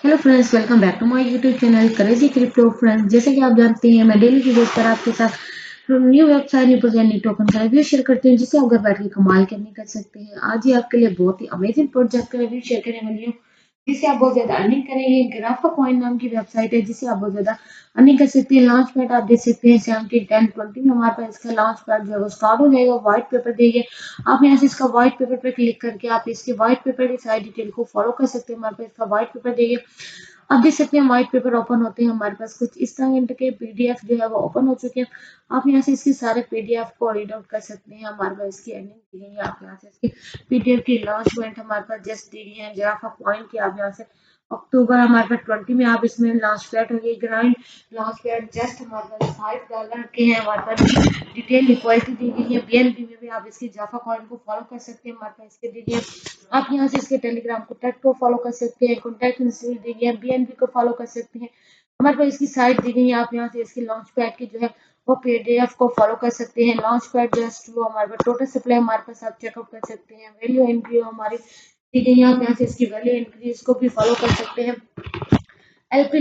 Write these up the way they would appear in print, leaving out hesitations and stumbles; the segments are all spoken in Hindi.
Hello friends, welcome back to my YouTube channel crazy crypto. Friends, जैसे कि आप जानते हैं, मैं डेली की बेस पर आपके साथ new website, new project, new token का रिव्यू शेयर करती हूँ, जिससे आप घर बैठ के कमाल करने कर सकते हैं। आज ही आपके लिए बहुत ही अमेजिंग प्रोजेक्ट का रिव्यू शेयर करने वाली हूँ, जिससे आप बहुत ज्यादा अर्निंग करेंगे। ग्राफा कॉइन नाम की वेबसाइट है, जिससे आप बहुत ज्यादा अर्निंग कर सकते हैं। लॉन्च पैड आप देख सकते हैं 17, 10, 20 में हमारे पास इसका लॉन्च पैड जो है वो स्टार्ट हो जाएगा। व्हाइट पेपर देंगे आप, यहाँ से इसका व्हाइट पेपर पे क्लिक करके आप इसके व्हाइट पेपर की सारी डिटेल को फॉलो कर सकते हैं। हमारे पास इसका व्हाइट पेपर देंगे, आप देख सकते हैं व्हाइट पेपर ओपन होते हैं हमारे पास कुछ इस तरह के पीडीएफ जो है वो ओपन हो चुके हैं। आप यहाँ से इसके सारे पीडीएफ को रीड आउट कर सकते हैं। हमारे पास इसकी अर्निंग दी गई है, आप यहाँ से इसके पीडीएफ की लॉन्च पॉइंट हमारे पास जस्ट दी गई है। जराफा पॉइंट की आप यहाँ से अक्टूबर हमारे पास 20 में आप इसमें लॉन्च पैड होगी। ग्राइंड लॉन्च पैड जस्ट हमारे पास $5 के हैं। हमारे पास डिटेल इक्वलिटी दी गई है। बीएनबी में भी आप इसकी जाफा कॉइन को फॉलो कर सकते हैं। हमारे पास इसके दी गई है। आप यहाँ से इसके टेलीग्राम कॉन्टैक्ट को फॉलो कर सकते हैं। कॉन्टैक्ट इंस्टीट्यूट दी गई है, बीएनबी को फॉलो कर सकते हैं। हमारे पास इसकी साइट दी गई है, आप यहाँ से इसकी लॉन्च पैड की जो है वो पीडीएफ को फॉलो कर सकते हैं। लॉन्च पैड जस्ट वो हमारे पास टोटल सप्लाई हमारे पास आप चेकआउट कर सकते हैं। वैल्यू एंट्री हमारी दी गई है, आप यहाँ से इसकी वैल्यू इंक्रीज को भी फॉलो कर सकते हैं। एलपी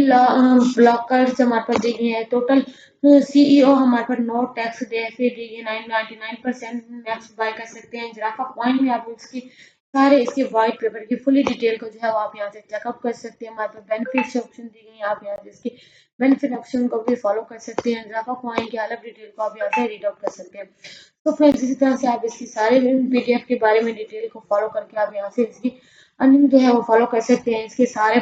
ब्लॉकर्स हमारे पास दी गई है। टोटल सीईओ हमारे पास नो टैक्स डे दी गई है। 99% नेक्स्ट बाय कर सकते हैं। जराफा पॉइंट में आप इसकी सारे इसके व्हाइट पेपर की फुली डिटेल को जो है वो आप यहाँ से चेकअप कर सकते हैं। हमारे पास बेनिफिट्स ऑप्शन दी गई है, आप यहाँ से इसकी बेनिफिट ऑप्शन को भी फॉलो कर सकते हैं। जराफा पॉइंट की अलग डिटेल को आप यहाँ से रीड आउट कर सकते हैं। तो फ्रेंड्स, इसी तरह से आप इसकी सारे पीडीएफ के बारे में डिटेल को फॉलो करके आप यहाँ से इसकी अर्निंग जो है वो फॉलो कर सकते हैं। इसके सारे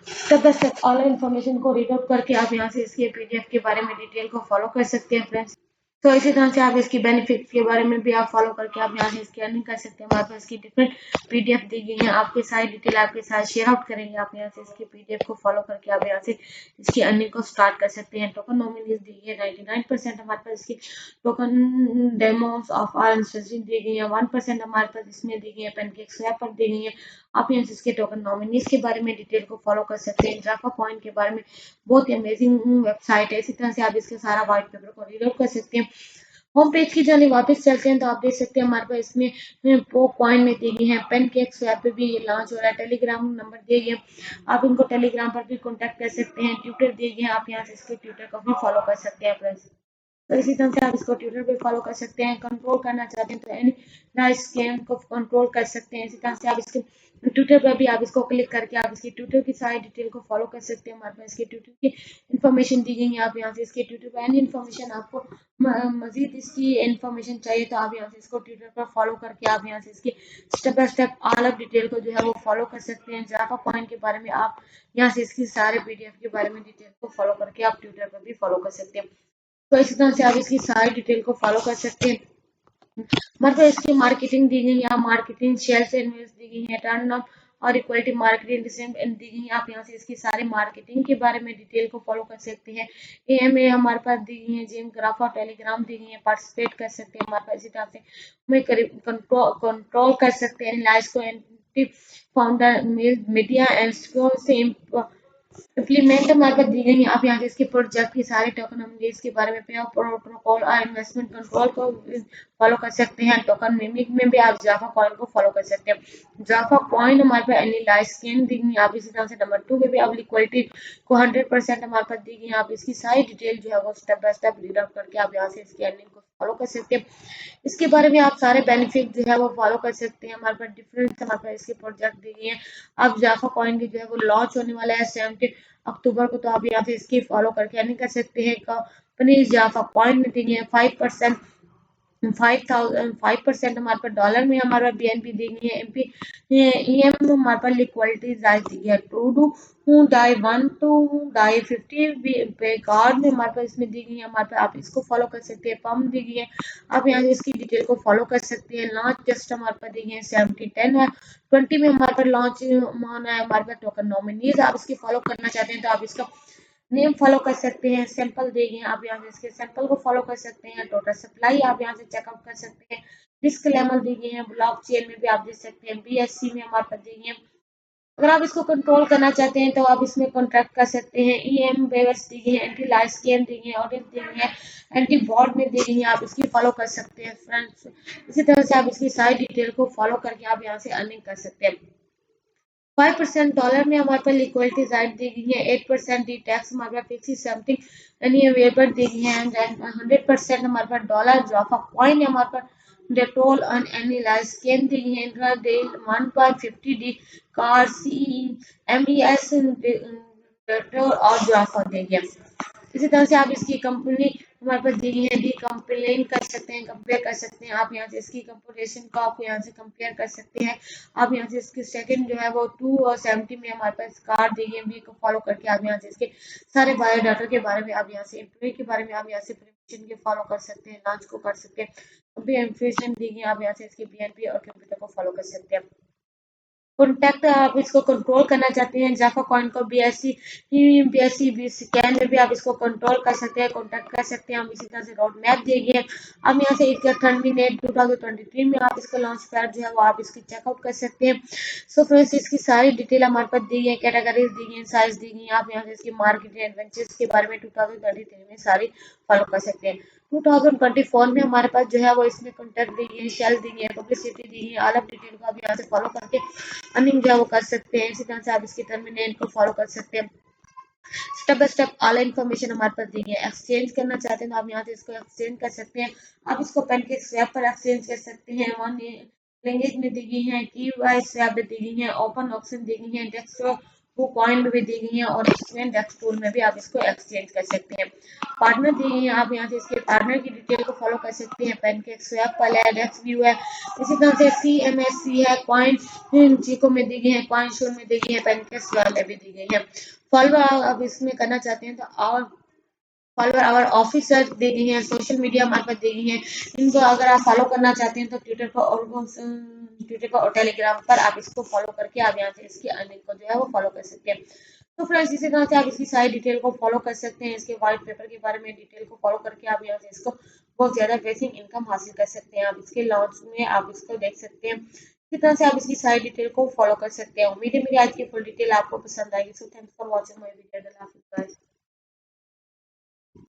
step by step all information को रीड आउट करके आप यहाँ से इसके पीडीएफ के बारे में डिटेल को फॉलो कर सकते हैं फ्रेंड्स। तो इसी तरह से आप इसकी बेनिफिट्स के बारे में भी आप फॉलो करके आप यहाँ से इसकी अर्निंग कर सकते हैं। हमारे पास इसकी डिफरेंट पीडीएफ दी गई है, आपके सारी डिटेल आपके साथ शेयर आउट करेंगे। आप यहाँ से इसकी पीडीएफ को फॉलो करके आप यहाँ से इसकी अर्निंग को स्टार्ट कर सकते हैं। टोकन नॉमिनीज दी गई है 99%। हमारे पास इसकी टोकन डेमोस ऑफ आर इंस्टेंसिंग दी गई है 1%। हमारे पास इसमें दी गई है पेनकेक स्वैपर दी गई है। आप यहाँ से इसके टोकन नॉमिनीज के बारे में डिटेल को फॉलो कर सकते हैं। जाफा पॉइंट के बारे में बहुत ही अमेजिंग वेबसाइट है। इसी तरह से आप इसके सारा व्हाइट पेपर को रीड आउट कर सकते हैं। होम पेज की जाने वापस चलते हैं तो आप देख सकते हैं हमारे पास इसमें पो कॉइन में दी गई है। पेनकेक स्वैप पे भी ये लॉन्च हो रहा है। टेलीग्राम नंबर दिए गए, आप इनको टेलीग्राम पर भी कॉन्टैक्ट कर सकते हैं। ट्विटर दिए गए हैं, आप यहाँ से इसके ट्विटर को भी फॉलो कर सकते हैं फ्रेंड्स। तो इसी तरह से आप इसको ट्विटर पे फॉलो कर सकते हैं। कंट्रोल करना चाहते हैं तो एनी नाइस स्कैम को कंट्रोल कर सकते हैं। इसी तरह से आप इसके ट्विटर पर भी आप इसको क्लिक करके आप इसकी ट्विटर की सारी डिटेल को फॉलो कर सकते हैं। हमारे पास इसके ट्विटर की इन्फॉर्मेशन दी गई है, आप यहाँ से इसके ट्विटर पर एनी इन्फॉर्मेशन आपको मजीद इसकी इन्फॉर्मेशन चाहिए तो आप यहाँ से इसको ट्विटर पर फॉलो करके आप यहाँ से इसकी step by step all of detail को जो है वो फॉलो कर सकते हैं। जाफा पॉइंट के बारे में आप यहाँ से इसकी सारे पीडीएफ के बारे में डिटेल को फॉलो करके आप ट्विटर पर भी फॉलो कर सकते हैं। तो इसी तरह से आप इसकी सारी डिटेल को फॉलो कर सकते हैं। मतलब इसकी मार्केटिंग दी गई है, मार्केटिंग शेल्स इन्वेस्ट दी गई है, टर्न अप और इक्वलिटी मार्केटिंग दी गई है। आप यहाँ से इसकी सारे मार्केटिंग के बारे में डिटेल को फॉलो कर सकते हैं। एएमए हमारे पास दी गई है, जिम ग्राफा टेलीग्राम दी गई है, पार्टिसिपेट कर सकते हैं। हमारे पास इसी तरह से हमें करीब कंट्रोल कर सकते हैं। लाइस को फाउंडर मीडिया एंड से इम्प्लीमेंट हमारे पास दी गई है। आप यहाँ से इसके प्रोजेक्ट की सारे टोकन के बारे में पे प्रोटोकॉल और इन्वेस्टमेंट कंट्रोल को फॉलो कर सकते हैं। टोकन मिमिक में भी आप जाफा कॉइन को फॉलो कर सकते हैं। जाफा कॉइन हमारे पास एनालाइज स्कैन दी गई। आप इसी तरह से नंबर 2 में भी आप लिक्विडिटी को 100% हमारे पास दी गई। आप इसकी सारी डिटेल जो है वो step by step read out करके आप यहाँ से इसकी अर्निंग को फॉलो कर सकते हैं। इसके बारे में आप सारे बेनिफिट जो है वो फॉलो कर सकते हैं। हमारे पास डिफरेंट हमारे पास इसके प्रोजेक्ट दी गई है। आप जाफा कॉइन की जो है वो लॉन्च होने वाला है 17 अक्टूबर को, तो आप यहाँ से इसकी फॉलो करके अर्निंग कर सकते हैं। कंपनी जाफा पॉइंट में दी है 5%, 5% हमारे पास डॉलर में हमारे पास बीएनपी दी गई है। एमपी ईएम हमारे पास लिक्विडिटी राइट दी है 2 डाई 1 टू डाई 50 पे कार्ड में हमारे पास इसमें दी गई है। हमारे पास आप इसको फॉलो कर सकते हैं। पम्प दी गई है, आप यहाँ से इसकी डिटेल को फॉलो कर सकते हैं। लॉन्च जस्ट हमारे पास दी गई है 70-10 है। 20 में हमारे पास लॉन्च होना है। हमारे पास टोकन नॉमिनीज आप इसकी फॉलो करना चाहते हैं तो आप इसका नेम फॉलो कर सकते हैं। सैंपल देंगे, आप यहाँ से इसके सैंपल को फॉलो कर सकते हैं। टोटल सप्लाई आप यहाँ से चेकआउट कर सकते हैं। रिस्क लेवल दी गई है, ब्लॉक चेन में भी आप देख सकते हैं। बीएससी में हमारे पास दी गई है। अगर आप इसको कंट्रोल करना चाहते हैं तो आप इसमें कॉन्ट्रैक्ट कर सकते हैं। ईएम वेवर्स दी गई है, एंटी लाइट स्कैन दी गई है, ऑडिट दी गई है, एंटी बॉट में दी गई है, आप इसकी फॉलो कर सकते हैं फ्रेंड्स। इसी तरह से आप इसकी सारी डिटेल को फॉलो करके आप यहाँ से अर्निंग कर सकते हैं। 5% डॉलर में हमारे पास लिक्विडिटी राइट दी गई है, 8% डी टैक्स हमारे पास फिक्स समथिंग एनी वेपर दी गई है, एंड 100% हमारे पास डॉलर ड्रॉप ऑफ कॉइन है हमारे पास, डेटोल ऑन एनीलाइज गेम दी गई है, इंट्रा डे 1.50 डी कार सी एम ई एस डेटोल और ड्रॉप दी गई है। इसी तरह से आप इसकी कंपनी हमारे पास दी गई है, डी कंप्लेन कर सकते हैं, कंपेयर कर सकते हैं आप यहाँ से इसकी कंपोजिशन को आप यहाँ से कंपेयर कर सकते हैं। आप यहाँ से इसकी सेकंड जो है वो 2 और 70 में हमारे पास कार दी गई है, को फॉलो करके आप यहाँ से इसके सारे बायोडाटा के बारे में, आप यहाँ से एम्प्लॉय के बारे में आप यहाँ से परमिशन के फॉलो कर सकते हैं, लॉन्च को कर सकते हैं, इंफॉर्मेशन दी गई आप यहाँ से इसके बीएनपी और कंप्यूटर को फॉलो कर सकते हैं। कॉन्टैक्ट आप इसको कंट्रोल करना चाहते हैं, जाफा कॉइन को बीएससी स्कैन में भी आप इसको कंट्रोल कर सकते हैं, कॉन्टैक्ट कर सकते हैं। हम इसी तरह से रोड मैप देंगे। अब यहाँ से इसका टर्मिनेट 2023 में आप इसका लॉन्च पैड जो है वो आप इसकी चेकआउट कर सकते हैं। सो फ्रेंड्स, इसकी सारी डिटेल हमारे पास दी है, कैटेगरीज दी गई, साइज दी गई। आप यहाँ से इसकी मार्केट एडवेंचर्स के बारे में 2033 में सारी फॉलो कर सकते हैं। 2024 में हमारे पास जो है वो इसमें कॉन्टैक्ट दी है, शेल दी है, पब्लिसिटी दी है, ऑल ऑफ डिटेल को आप यहाँ से फॉलो करके अर्निंग जो है वो कर सकते हैं। इसी तरह से आप इसके टर्मिनेट को फॉलो कर सकते हैं। Step by step all information हमारे पास दी है। एक्सचेंज करना चाहते हैं तो आप यहाँ से इसको एक्सचेंज कर सकते हैं। आप इसको पेनकेक स्वैप पर एक्सचेंज कर सकते हैं। वन लैंग्वेज में दी गई है, की वाई स्वैप दी गई है, ओपन ऑप्शन दी गई है, डेस्कटॉप वो कॉइन में भी दी गई है, और एक्सचेंज डेस्क टूल में भी आप इसको एक्सचेंज कर सकते हैं। पार्टनर दी गई है, आप यहाँ से इसके पार्टनर की डिटेल को फॉलो कर सकते हैं। पेनकेक स्वैप पर है, डेस्क व्यू है, इसी तरह से CMSC है, कॉइन चीको में दी गई है, कॉइन शो में दी गई है, पेनकेक स्वैप में भी दी गई है। फॉलो आप इसमें करना चाहते हैं तो और फॉलोअर और ऑफिसर दे गई हैं, सोशल मीडिया हमारे पास दे गई हैं। इनको अगर आप फॉलो करना चाहते हैं तो ट्विटर और टेलीग्राम पर आप इसको फॉलो करके आप यहाँ से इसकी अर्निंग को जो है वो फॉलो कर सकते हैं। तो फ्रेंड्स, इसी तरह से आप इसकी सारी डिटेल को फॉलो कर सकते हैं। इसके व्हाइट पेपर के बारे में डिटेल को फॉलो करके आप यहाँ से इसको बहुत ज़्यादा बेसिक इनकम हासिल कर सकते हैं। आप इसके लॉन्च में आप इसको देख सकते हैं। इसी तरह से आप इसकी सारी डिटेल को फॉलो कर सकते हैं। उम्मीद है मेरी आज की फुल डिटेल आपको पसंद आएगी। So thanks for watching my video.